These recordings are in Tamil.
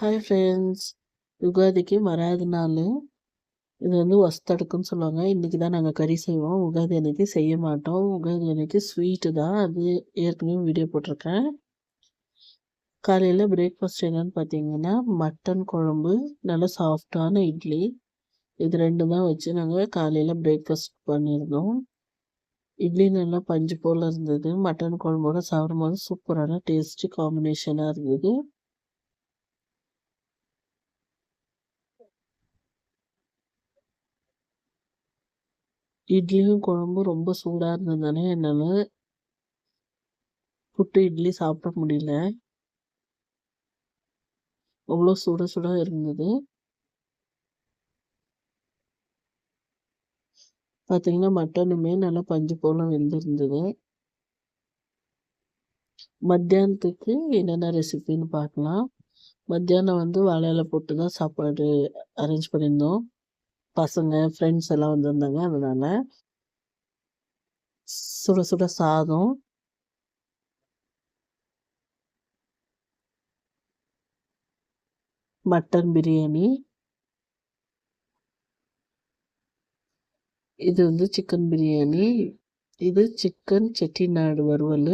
ஹாய் ஃப்ரெண்ட்ஸ், யுகாதிக்கு மறாவது நாள். இது ஒஸ்தடுக்குன்னு சொல்லுவாங்க. இன்றைக்கி தான் நாங்கள் கறி செய்வோம். உகாதி அன்னைக்கு செய்ய மாட்டோம். உகாதி அன்னைக்கு ஸ்வீட்டு தான். அது ஏற்கனவே வீடியோ போட்டிருக்கேன். காலையில் பிரேக்ஃபாஸ்ட் என்னன்னு பார்த்தீங்கன்னா, மட்டன் குழம்பு, நல்லா சாஃப்டான இட்லி, இது ரெண்டு தான் வச்சு நாங்கள் காலையில் பிரேக்ஃபாஸ்ட் பண்ணியிருந்தோம். இட்லி நல்லா பஞ்சு போல் இருந்தது. மட்டன் குழம்போடு சாப்பிடும்போது சூப்பரான டேஸ்ட்டு காம்பினேஷனாக இருந்தது. இட்லியும் குழம்பும் ரொம்ப சூடாக இருந்ததுனால என்னால் புட்டு இட்லி சாப்பிட முடியல. அவ்வளோ சுட சுட இருந்தது. பார்த்தீங்கன்னா மட்டனுமே நல்லா பஞ்சு போல் வெந்திருந்தது. மத்தியானத்துக்கு என்னென்ன ரெசிபின்னு பார்க்கலாம். மத்தியானம் வாழை இலை போட்டு தான் சாப்பாடு அரேஞ்ச் பண்ணியிருந்தோம். பசங்க ஃப்ரெண்ட்ஸ் எல்லாம் வந்திருந்தாங்க. அதனால சுட சுட சாதம், மட்டன் பிரியாணி, இது சிக்கன் பிரியாணி, இது சிக்கன் செட்டிநாடு வறுவல்,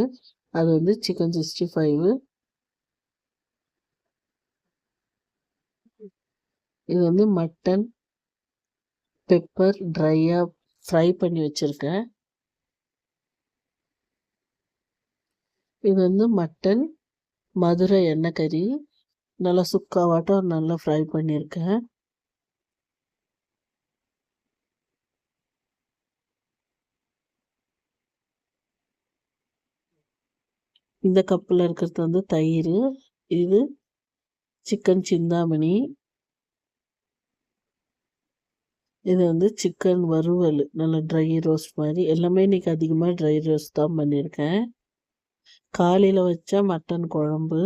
அது சிக்கன் 65, இது மட்டன் பெப்பர் ட்ரையாக ஃப்ரை பண்ணி வச்சுருக்கேன். இது மட்டன் மதுரை எண்ணெய் கறி, நல்லா சுக்காவாட்டம் நல்லா ஃப்ரை பண்ணியிருக்கேன். இந்த கப்பில் இருக்கிறது தயிர், இது சிக்கன் சிந்தாமணி, இது சிக்கன் வறுவல், நல்லா ட்ரை ரோஸ்ட் மாதிரி. எல்லாமே இன்றைக்கி அதிகமாக ட்ரை ரோஸ்ட் தான் பண்ணியிருக்கேன். காலையில் வச்ச மட்டன் குழம்பு,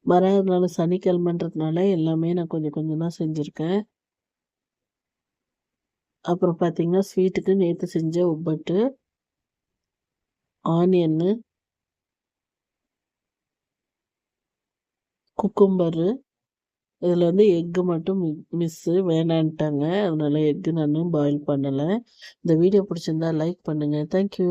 மறாவது நாள் சனிக்கிழமைன்றதுனால எல்லாமே நான் கொஞ்சம் கொஞ்சம் தான் செஞ்சுருக்கேன். அப்புறம் பார்த்தீங்கன்னா ஸ்வீட்டுக்கு நேற்று செஞ்ச உப்பட்டு, ஆனியன்னு, குக்கும்பரு, இதில் எக்கு மட்டும் மிஸ்ஸு வேணான்ட்டாங்க. அதனால் எக்கு நான் பாயில் பண்ணலை. இந்த வீடியோ பிடிச்சிருந்தா லைக் பண்ணுங்கள். தேங்க்யூ.